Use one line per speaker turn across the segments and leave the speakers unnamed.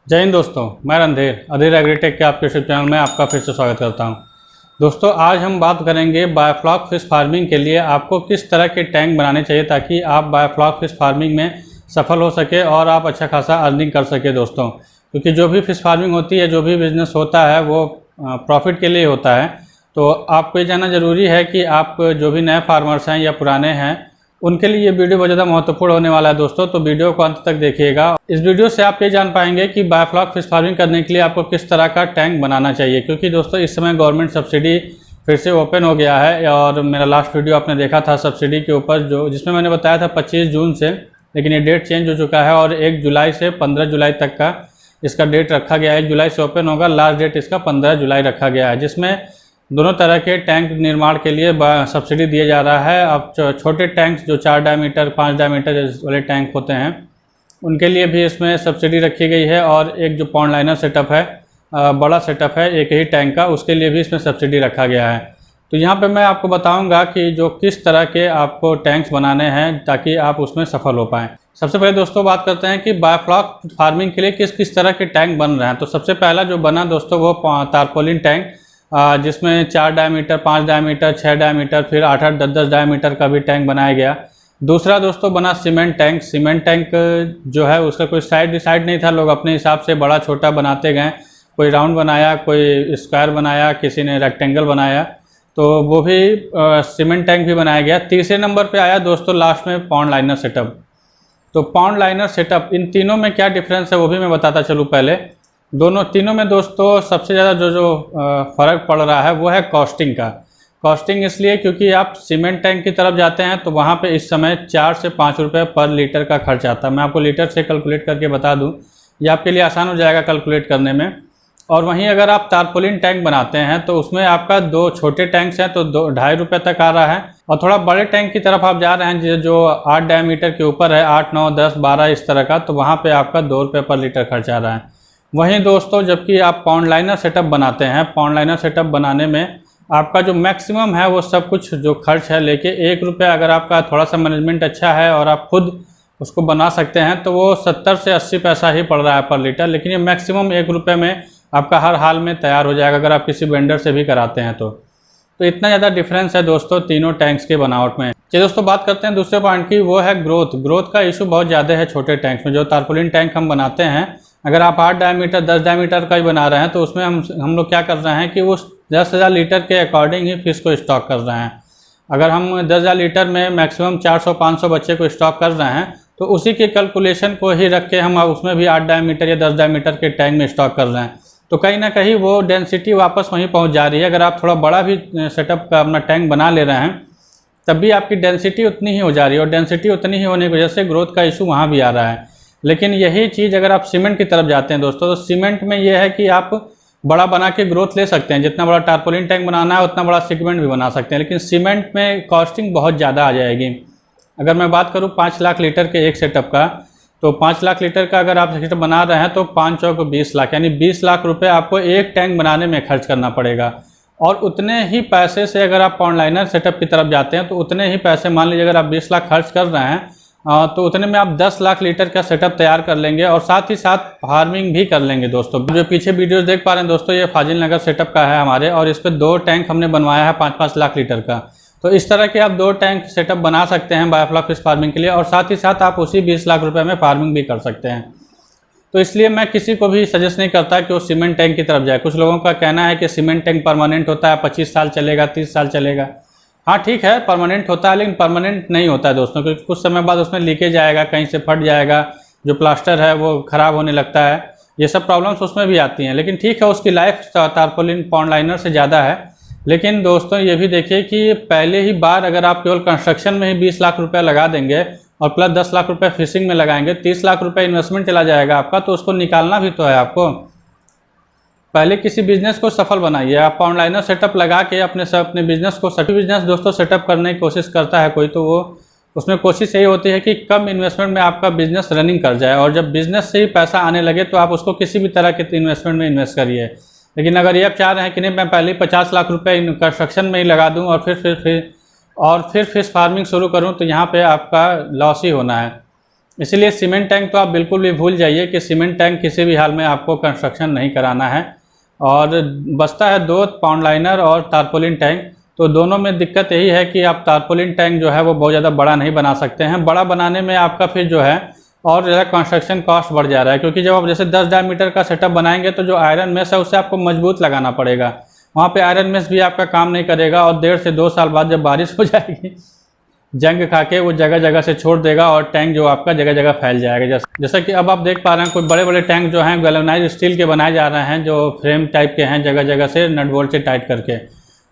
जय हिंद दोस्तों, मैं रणधीर अधीर एग्रीटेक के आपके यूट्यूब चैनल में आपका फिर से स्वागत करता हूं। दोस्तों, आज हम बात करेंगे बायोफ्लॉक फिश फार्मिंग के लिए आपको किस तरह के टैंक बनाने चाहिए ताकि आप बायोफ्लॉक फिश फार्मिंग में सफल हो सके और आप अच्छा खासा अर्निंग कर सके दोस्तों। क्योंकि जो भी फिश फार्मिंग होती है, जो भी बिज़नेस होता है वो प्रॉफिट के लिए होता है। तो आपको ये जानना ज़रूरी है कि आप जो भी नए फार्मर्स हैं या पुराने हैं, उनके लिए ये वीडियो बहुत ज़्यादा महत्वपूर्ण होने वाला है दोस्तों। तो वीडियो को अंत तक देखिएगा। इस वीडियो से आप ये जान पाएंगे कि बायोफ्लॉक फिश फार्मिंग करने के लिए आपको किस तरह का टैंक बनाना चाहिए। क्योंकि दोस्तों इस समय गवर्नमेंट सब्सिडी फिर से ओपन हो गया है और मेरा लास्ट वीडियो आपने देखा था सब्सिडी के ऊपर, जिसमें मैंने बताया था 25 जून से, लेकिन ये डेट चेंज हो चुका है और 1 जुलाई से 15 जुलाई तक का इसका डेट रखा गया है। 1 जुलाई से ओपन होगा, लास्ट डेट इसका 15 जुलाई रखा गया है, जिसमें दोनों तरह के टैंक निर्माण के लिए सब्सिडी दिया जा रहा है। अब छोटे टैंक्स जो 4 डायमीटर 5 डायमीटर वाले टैंक होते हैं, उनके लिए भी इसमें सब्सिडी रखी गई है। और एक जो पॉन्ड लाइनर सेटअप है, बड़ा सेटअप है एक ही टैंक का, उसके लिए भी इसमें सब्सिडी रखा गया है। तो यहाँ पे मैं आपको बताऊँगा कि जो किस तरह के आपको टैंक्स बनाने हैं ताकि आप उसमें सफल हो पाएँ। सबसे पहले दोस्तों बात करते हैं कि बायोफ्लॉक फार्मिंग के लिए किस किस तरह के टैंक बन रहे हैं। तो सबसे पहला जो बना दोस्तों वो तारपोलिन टैंक, जिसमें 4 डायमीटर 5 डायमीटर 6 डायमीटर फिर 8-8 10-10 डायमीटर का भी टैंक बनाया गया। दूसरा दोस्तों बना सीमेंट टैंक। सीमेंट टैंक जो है उसका कोई साइड डिसाइड नहीं था, लोग अपने हिसाब से बड़ा छोटा बनाते गए। कोई राउंड बनाया, कोई स्क्वायर बनाया, किसी ने रेक्टेंगल बनाया, तो वो भी सीमेंट टैंक भी बनाया गया। तीसरे नंबर पे आया दोस्तों लास्ट में पॉन्ड लाइनर सेटअप। तो पॉन्ड लाइनर सेटअप, इन तीनों में क्या डिफरेंस है वो भी मैं बताता चलूँ। पहले तीनों में दोस्तों सबसे ज़्यादा जो फ़र्क पड़ रहा है वो है कॉस्टिंग का। कॉस्टिंग इसलिए क्योंकि आप सीमेंट टैंक की तरफ जाते हैं तो वहाँ पे इस समय 4 से 5 रुपये पर लीटर का खर्च आता है। मैं आपको लीटर से कैलकुलेट करके बता दूँ, ये आपके लिए आसान हो जाएगा कैलकुलेट करने में। और वहीं अगर आप तारपोलिन टैंक बनाते हैं तो उसमें आपका 2 छोटे टैंक्स हैं तो 2-2.5 रुपये तक आ रहा है। और थोड़ा बड़े टैंक की तरफ आप जा रहे हैं जो 8 डायमीटर के ऊपर है, 8, 9, 10, 12 इस तरह का, तो वहाँ पे आपका 2 रुपये पर लीटर खर्च आ रहा है। वहीं दोस्तों जबकि आप पॉन्ड लाइनर सेटअप बनाते हैं, पॉन्ड लाइनर सेटअप बनाने में आपका जो मैक्सिमम है वो सब कुछ जो खर्च है लेके 1 रुपये, अगर आपका थोड़ा सा मैनेजमेंट अच्छा है और आप खुद उसको बना सकते हैं तो वो 70 से 80 पैसा ही पड़ रहा है पर लीटर। लेकिन ये मैक्सिमम 1 रुपये में आपका हर हाल में तैयार हो जाएगा अगर आप किसी वेंडर से भी कराते हैं तो इतना ज़्यादा डिफरेंस है दोस्तों तीनों टैंक्स के बनावट में। चलिए दोस्तों बात करते हैं दूसरे पॉइंट की, वो है ग्रोथ का इशू बहुत ज़्यादा है छोटे टैंक्स में। जो तारपोलिन टैंक हम बनाते हैं, अगर आप 8 डायमीटर 10 डायमीटर का ही बना रहे हैं तो उसमें हम लोग क्या कर रहे हैं कि उस 10,000 लीटर के अकॉर्डिंग ही फिश को स्टॉक कर रहे हैं। अगर हम 10,000 लीटर में मैक्सिमम 400-500 बच्चे को स्टॉक कर रहे हैं तो उसी के कैलकुलेशन को ही रख के हम उसमें भी 8 डायमीटर या 10 डायमीटर के टैंक में स्टॉक कर रहे हैं। तो कहीं ना कहीं वो डेंसिटी वापस वहीं पहुंच जा रही है। अगर आप थोड़ा बड़ा भी सेटअप का अपना टैंक बना ले रहे हैं तब भी आपकी डेंसिटी उतनी ही हो जा रही है, और डेंसिटी उतनी ही होने की वजह से ग्रोथ का इशू वहाँ भी आ रहा है। लेकिन यही चीज़ अगर आप सीमेंट की तरफ जाते हैं दोस्तों, तो सीमेंट में ये है कि आप बड़ा बना के ग्रोथ ले सकते हैं। जितना बड़ा टारपोलिन टैंक बनाना है उतना बड़ा सीमेंट भी बना सकते हैं, लेकिन सीमेंट में कॉस्टिंग बहुत ज़्यादा आ जाएगी। अगर मैं बात करूँ 5 लाख लीटर के एक सेटअप का, तो 5 लाख लीटर का अगर आप सेटअप बना रहे हैं तो 5 चौक 20 लाख, यानी 20 लाख रुपये आपको एक टैंक बनाने में खर्च करना पड़ेगा। और उतने ही पैसे से अगर आप पॉन्ड लाइनर सेटअप की तरफ जाते हैं तो उतने ही पैसे, मान लीजिए अगर आप 20 लाख खर्च कर रहे हैं तो उतने में आप 10 लाख लीटर का सेटअप तैयार कर लेंगे और साथ ही साथ फार्मिंग भी कर लेंगे। दोस्तों जो पीछे वीडियोस देख पा रहे हैं दोस्तों, ये फाजिल नगर सेटअप का है हमारे, और इस पर 2 टैंक हमने बनवाया है 5-5 लाख लीटर का। तो इस तरह के आप 2 टैंक सेटअप बना सकते हैं बायोफ्लॉक फिश फार्मिंग के लिए, और साथ ही साथ आप उसी 20 लाख रुपये में फार्मिंग भी कर सकते हैं। तो इसलिए मैं किसी को भी सजेस्ट नहीं करता कि वो सीमेंट टैंक की तरफ जाए। कुछ लोगों का कहना है कि सीमेंट टैंक परमानेंट होता है, 25 साल चलेगा, 30 साल चलेगा। हाँ ठीक है, परमानेंट होता है, लेकिन परमानेंट नहीं होता है दोस्तों, क्योंकि कुछ समय बाद उसमें लीकेज आएगा, कहीं से फट जाएगा, जो प्लास्टर है वो ख़राब होने लगता है, ये सब प्रॉब्लम्स उसमें भी आती हैं। लेकिन ठीक है, उसकी लाइफ तारपोलिन पॉन्ड लाइनर से ज़्यादा है। लेकिन दोस्तों ये भी देखिए कि पहले ही बार अगर आप केवल कंस्ट्रक्शन में ही 20 लाख रुपये लगा देंगे और प्लस 10 लाख रुपये फिशिंग में लगाएंगे, 30 लाख रुपये इन्वेस्टमेंट चला जाएगा आपका, तो उसको निकालना भी तो है आपको। पहले किसी बिजनेस को सफल बनाइए। आप पॉन्ड लाइनर सेटअप लगा के अपने बिजनेस को, सभी बिजनेस दोस्तों सेटअप करने की कोशिश करता है कोई, तो वो उसमें कोशिश यही होती है कि कम इन्वेस्टमेंट में आपका बिजनेस रनिंग कर जाए, और जब बिजनेस से ही पैसा आने लगे तो आप उसको किसी भी तरह के इन्वेस्टमेंट में इन्वेस्ट करिए। लेकिन अगर ये आप चाह रहे हैं कि नहीं मैं पहले 50 लाख रुपये कंस्ट्रक्शन में ही लगा दूँ और फिर फिश फार्मिंग शुरू करूँ, तो यहाँ पे आपका लॉस ही होना है। इसीलिए सीमेंट टैंक तो आप बिल्कुल भी भूल जाइए कि सीमेंट टैंक किसी भी हाल में आपको कंस्ट्रक्शन नहीं कराना है। और बचता है दो, पाउंड लाइनर और टारपोलिन टैंक। तो दोनों में दिक्कत यही है कि आप टारपोलिन टैंक जो है वो बहुत ज़्यादा बड़ा नहीं बना सकते हैं। बड़ा बनाने में आपका फिर जो है और ज़्यादा कंस्ट्रक्शन कॉस्ट बढ़ जा रहा है, क्योंकि जब आप जैसे 10 डायमीटर का सेटअप बनाएंगे तो जो आयरन मेस है उसे आपको मजबूत लगाना पड़ेगा। वहाँ पे आयरन मेस भी आपका काम नहीं करेगा और 1.5 से 2 साल बाद जब बारिश हो जाएगी जंग खा के वो जगह जगह से छोड़ देगा और टैंक जो आपका जगह जगह फैल जाएगा। जैसा कि अब आप देख पा रहे हैं कुछ बड़े बड़े टैंक जो हैं गैल्वेनाइज्ड स्टील के बनाए जा रहे हैं, जो फ्रेम टाइप के हैं, जगह जगह से नट बोल्ट से टाइट करके।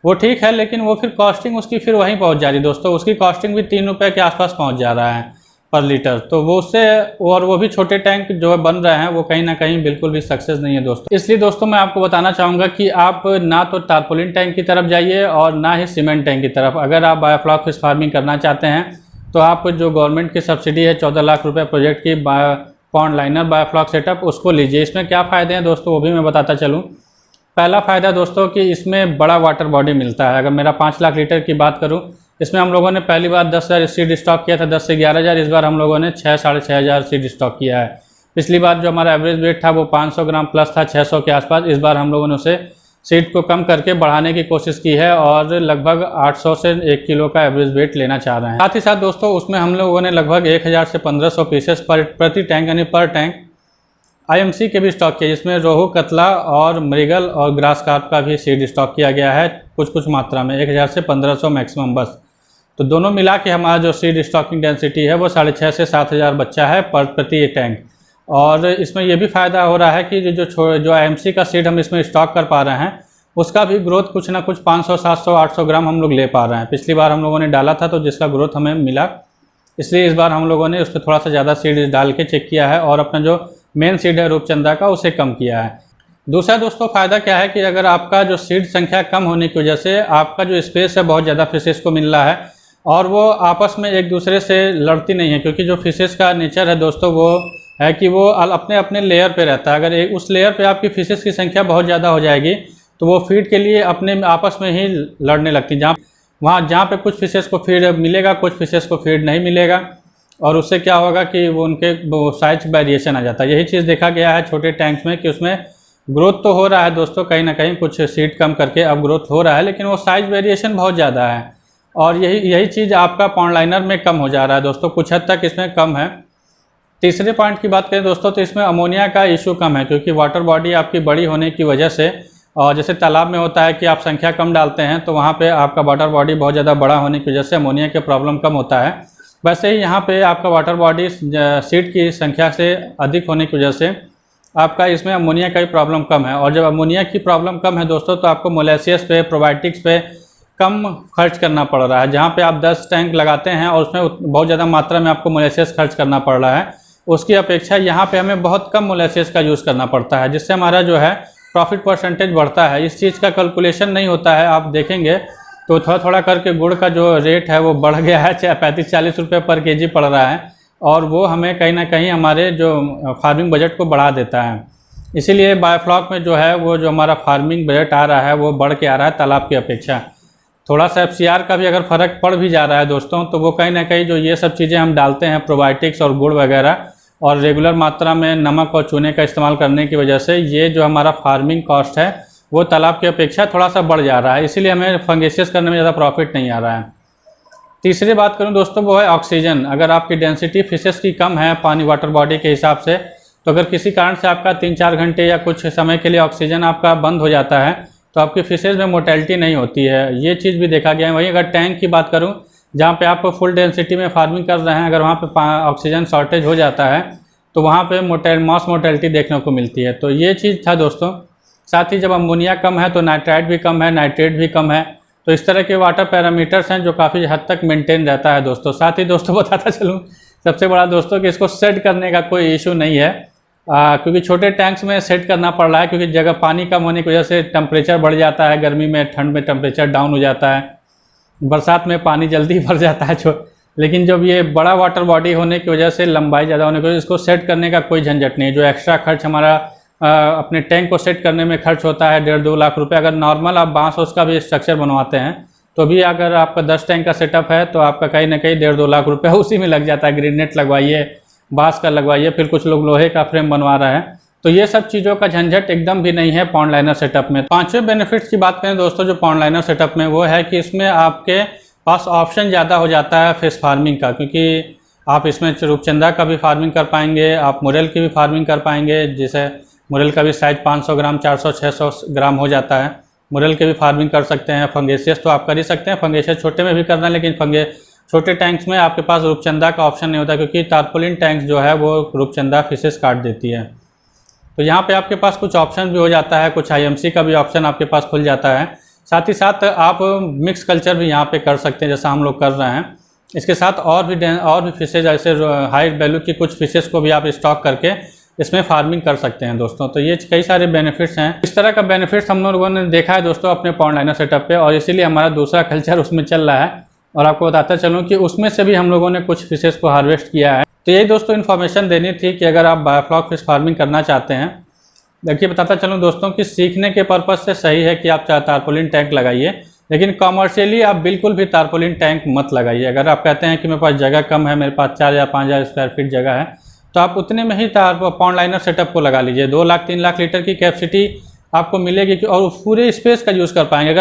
वो ठीक है, लेकिन वो फिर कॉस्टिंग उसकी फिर वहीं पहुंच जा रही है दोस्तों। उसकी कॉस्टिंग भी 3 रुपये के आसपास पहुंच जा रहा है पर लीटर। तो वो उससे, और वो भी छोटे टैंक जो बन रहे हैं वो कहीं ना कहीं बिल्कुल भी सक्सेस नहीं है दोस्तों। इसलिए दोस्तों मैं आपको बताना चाहूँगा कि आप ना तो टारपोलिन टैंक की तरफ जाइए और ना ही सीमेंट टैंक की तरफ। अगर आप बायोफ्लॉक फिश फार्मिंग करना चाहते हैं तो आप जो गवर्नमेंट की सब्सिडी है 14 लाख रुपये प्रोजेक्ट की पॉन्ड लाइनर बायोफ्लॉक सेटअप, उसको लीजिए। इसमें क्या फ़ायदे हैं दोस्तों वो भी मैं बताता चलूँ। पहला फ़ायदा दोस्तों कि इसमें बड़ा वाटर बॉडी मिलता है। अगर मेरा 5 लाख लीटर की बात करूं, इसमें हम लोगों ने पहली बार 10,000 सीड स्टॉक किया था, 10 से 11,000। इस बार हम लोगों ने 6-6,500 सीड स्टॉक किया है। पिछली बार जो हमारा एवरेज वेट था वो 500 ग्राम प्लस था, 600 के आसपास। इस बार हम लोगों ने उसे सीड को कम करके बढ़ाने की कोशिश की है और लगभग 800 से 1 किलो का एवरेज वेट लेना चाह रहे हैं। साथ ही साथ दोस्तों उसमें हम लोगों ने लगभग 1000 से 1500 पीसेस प्रति टैंक यानी पर टैंक IMC के भी स्टॉक किया, जिसमें रोहू, कतला और मृगल और ग्रास कार्प का भी सीड स्टॉक किया गया है कुछ मात्रा में, 1000 से 1500 मैक्सिमम बस। तो दोनों मिला के हमारा जो सीड स्टॉकिंग डेंसिटी है वो 6,500 से 7,000 बच्चा है प्रति टैंक। और इसमें यह भी फ़ायदा हो रहा है कि जो IMC का सीड हम इसमें स्टॉक कर पा रहे हैं उसका भी ग्रोथ कुछ ना कुछ 500, 700, 800 ग्राम हम लोग ले पा रहे हैं। पिछली बार हम लोगों ने डाला था तो जिसका ग्रोथ हमें मिला, इसलिए इस बार हम लोगों ने उस पर थोड़ा सा ज़्यादा सीड डाल के चेक किया है और अपना जो मेन सीड है रूपचंदा का उसे कम किया है। दूसरा दोस्तों फ़ायदा क्या है कि अगर आपका जो सीड संख्या कम होने की वजह से आपका जो स्पेस है बहुत ज़्यादा फिशेस को मिल रहा है और वो आपस में एक दूसरे से लड़ती नहीं है, क्योंकि जो फिशेस का नेचर है दोस्तों वो है कि वो अपने अपने लेयर पे रहता है। अगर उस लेयर पे आपकी फिशेस की संख्या बहुत ज़्यादा हो जाएगी तो वो फीड के लिए अपने आपस में ही लड़ने लगती हैं। जहाँ पे कुछ फिशेस को फीड मिलेगा, कुछ फिशेस को फीड नहीं मिलेगा, और उससे क्या होगा कि वो उनके साइज वेरिएशन आ जाता है। यही चीज़ देखा गया है छोटे टैंक्स में कि उसमें ग्रोथ तो हो रहा है दोस्तों, कहीं ना कहीं कुछ सीड कम करके अब ग्रोथ हो रहा है, लेकिन वो साइज वेरिएशन बहुत ज़्यादा है। और यही चीज़ आपका पॉन्ड लाइनर में कम हो जा रहा है दोस्तों, कुछ हद तक इसमें कम है। तीसरे पॉइंट की बात करें दोस्तों तो इसमें अमोनिया का इशू कम है, क्योंकि वाटर बॉडी आपकी बड़ी होने की वजह से, और जैसे तालाब में होता है कि आप संख्या कम डालते हैं तो वहाँ पे आपका वाटर बॉडी बहुत ज़्यादा बड़ा होने की वजह से अमोनिया के प्रॉब्लम कम होता है। वैसे ही यहाँ पे आपका वाटर बॉडी सीड की संख्या से अधिक होने की वजह से आपका इसमें अमोनिया का भी प्रॉब्लम कम है। और जब अमोनिया की प्रॉब्लम कम है दोस्तों तो आपको मोलेसियस पे, प्रोबायोटिक्स पे कम खर्च करना पड़ रहा है। जहाँ पे आप 10 टैंक लगाते हैं और उसमें बहुत ज़्यादा मात्रा में आपको मोलेसियस खर्च करना पड़ रहा है, उसकी अपेक्षा यहाँ पे हमें बहुत कम मोलेसियस का यूज़ करना पड़ता है, जिससे हमारा जो है प्रॉफिट परसेंटेज बढ़ता है। इस चीज़ का कैलकुलेशन नहीं होता है, आप देखेंगे तो थोड़ा थोड़ा करके गुड़ का जो रेट है वो बढ़ गया है, 35-40 रुपये पर केजी पड़ रहा है, और वो हमें कहीं ना कहीं हमारे जो फार्मिंग बजट को बढ़ा देता है। इसीलिए बायोफ्लॉक में जो है वो जो हमारा फार्मिंग बजट आ रहा है वो बढ़ के आ रहा है तालाब की अपेक्षा। थोड़ा सा FCR का भी अगर फ़र्क पड़ भी जा रहा है दोस्तों तो वो कहीं ना कहीं जो ये सब चीज़ें हम डालते हैं, प्रोबायोटिक्स और गुड़ वगैरह, और रेगुलर मात्रा में नमक और चूने का इस्तेमाल करने की वजह से ये जो हमारा फार्मिंग कॉस्ट है वो तालाब की अपेक्षा थोड़ा सा बढ़ जा रहा है। इसीलिए हमें फंगेसियस करने में ज़्यादा प्रॉफिट नहीं आ रहा है। तीसरी बात करूं दोस्तों वो है ऑक्सीजन। अगर आपकी डेंसिटी फिशेस की कम है पानी वाटर बॉडी के हिसाब से, तो अगर किसी कारण से आपका 3-4 घंटे या कुछ समय के लिए ऑक्सीजन आपका बंद हो जाता है तो आपकी फिशेज में मोर्टेलिटी नहीं होती है। ये चीज़ भी देखा गया है। वहीं अगर टैंक की बात करूँ जहाँ पे आप फुल डेंसिटी में फार्मिंग कर रहे हैं, अगर वहाँ पे ऑक्सीजन शॉर्टेज हो जाता है तो वहाँ पे मास मोर्टेलिटी देखने को मिलती है। तो ये चीज़ था दोस्तों। साथ ही जब अमोनिया कम है तो नाइट्राइट भी कम है, नाइट्रेट भी कम है। तो इस तरह के वाटर पैरामीटर्स हैं जो काफ़ी हद तक मेंटेन रहता है दोस्तों। साथ ही दोस्तों बताता चलूँ सबसे बड़ा दोस्तों कि इसको सेट करने का कोई इशू नहीं है, क्योंकि छोटे टैंक्स में सेट करना पड़ रहा है, क्योंकि जगह पानी कम होने की वजह से टेम्परेचर बढ़ जाता है, गर्मी में, ठंड में टेम्परेचर डाउन हो जाता है, बरसात में पानी जल्दी भर जाता है। लेकिन जब ये बड़ा वाटर बॉडी होने की वजह से, लंबाई ज़्यादा होने की वजह से इसको सेट करने का कोई झंझट नहीं। जो एक्स्ट्रा खर्च हमारा अपने टैंक को सेट करने में खर्च होता है 1.5-2 लाख रुपए, अगर नॉर्मल आप बांस उसका भी स्ट्रक्चर बनवाते हैं तो भी अगर आपका 10 टैंक का सेटअप है तो आपका कहीं ना कहीं 1.5-2 लाख रुपए उसी में लग जाता है। ग्रीन नेट लगवाइए, बांस का लगवाइए, फिर कुछ लोग लोहे का फ्रेम बनवा रहे हैं। तो ये सब चीज़ों का झंझट एकदम भी नहीं है पॉन्ड लाइनर सेटअप में। पांचवें बेनिफिट्स की बात करें दोस्तों जो पॉन्ड लाइनर सेटअप में, वो है कि इसमें आपके पास ऑप्शन ज़्यादा हो जाता है फिश फार्मिंग का, क्योंकि आप इसमें रूपचंदा का भी फार्मिंग कर पाएंगे, आप मुरेल की भी फार्मिंग कर पाएंगे, जैसे मुरेल का भी साइज़ 500 ग्राम 400-600 ग्राम हो जाता है, मुरेल के भी फार्मिंग कर सकते हैं। फंगेसियस तो आप कर ही सकते हैं, फंगेसियस छोटे में भी करना है, लेकिन छोटे टैंक्स में आपके पास रूपचंदा का ऑप्शन नहीं होता, क्योंकि टारपोलिन टैंक्स जो है वो रूपचंदा फिशेस काट देती है। तो यहाँ पे आपके पास कुछ ऑप्शन भी हो जाता है, कुछ IMC का भी ऑप्शन आपके पास खुल जाता है। साथ ही साथ आप मिक्स कल्चर भी यहाँ पे कर सकते हैं, जैसा हम लोग कर रहे हैं। इसके साथ और भी फिशेज, ऐसे हाई वैल्यू की कुछ फिशेस को भी आप स्टॉक करके इसमें फार्मिंग कर सकते हैं दोस्तों। तो ये कई सारे बेनिफिट्स हैं। इस तरह का बेनिफिट्स हम लोगों ने देखा है दोस्तों अपने पॉन्ड लाइनर सेटअप पे, और इसीलिए हमारा दूसरा कल्चर उसमें चल रहा है। और आपको बताता चलूँ कि उसमें से भी हम लोगों ने कुछ फिशेस को हार्वेस्ट किया है। तो यही दोस्तों इन्फॉर्मेशन देनी थी कि अगर आप बायोफ्लॉक फिश फार्मिंग करना चाहते हैं, देखिए बताता चलूँ दोस्तों कि सीखने के पर्पज़ से सही है कि आप टारपोलिन टैंक लगाइए, लेकिन कॉमर्शियली आप बिल्कुल भी टारपोलिन टैंक मत लगाइए। अगर आप कहते हैं कि मेरे पास जगह कम है, मेरे पास 4 या 5,000 स्क्वायर फीट जगह है, तो आप उतने में ही पॉन्ड लाइनर सेटअप को लगा लीजिए। 2 लाख 3 लाख लीटर की कैपेसिटी आपको मिलेगी और पूरे स्पेस का यूज़ कर पाएंगे।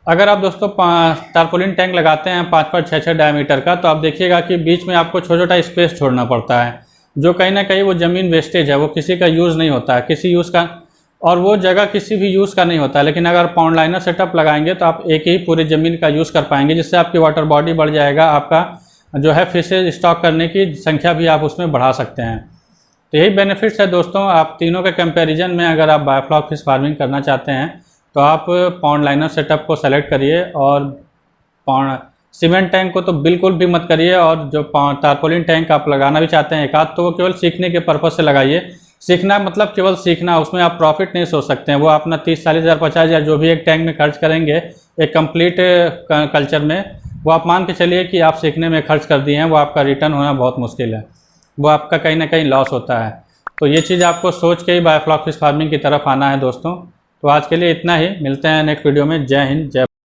अगर आप दोस्तों टारपोलिन टैंक लगाते हैं 5-5, 6-6 डायमीटर का, तो आप देखिएगा कि बीच में आपको छोटा छोटा स्पेस छोड़ना पड़ता है, जो कहीं ना कहीं वो ज़मीन वेस्टेज है, वो किसी का यूज़ नहीं होता है, किसी यूज़ का, और वो जगह किसी भी यूज़ का नहीं होता है। लेकिन अगर पॉन्ड लाइनर सेटअप लगाएंगे तो आप एक ही पूरी ज़मीन का यूज़ कर पाएंगे, जिससे आपकी वाटर बॉडी बढ़ जाएगा, आपका जो है फिशेज स्टॉक करने की संख्या भी आप उसमें बढ़ा सकते हैं। तो यही बेनिफिट्स है दोस्तों। आप तीनों के कंपैरिजन में अगर आप बायोफ्लॉक फिश फार्मिंग करना चाहते हैं तो आप पॉन्ड लाइनर सेटअप को सेलेक्ट करिए, और सीमेंट टैंक को तो बिल्कुल भी मत करिए। और जो टारपोलिन टैंक आप लगाना भी चाहते हैं एक आध, तो वो केवल सीखने के पर्पज़ से लगाइए। सीखना मतलब केवल सीखना, उसमें आप प्रॉफिट नहीं सोच सकते हैं। वो अपना 30-40 हज़ार 50 हज़ार जो भी एक टैंक में खर्च करेंगे एक कंप्लीट कल्चर में, वो आप मान के चलिए कि आप सीखने में खर्च कर दिए हैं, वो आपका रिटर्न होना बहुत मुश्किल है, वो आपका कहीं ना कहीं लॉस होता है। तो ये चीज़ आपको सोच के ही बायोफ्लॉक फिश फार्मिंग की तरफ आना है दोस्तों। तो आज के लिए इतना ही, मिलते हैं नेक्स्ट वीडियो में। जय हिंद, जय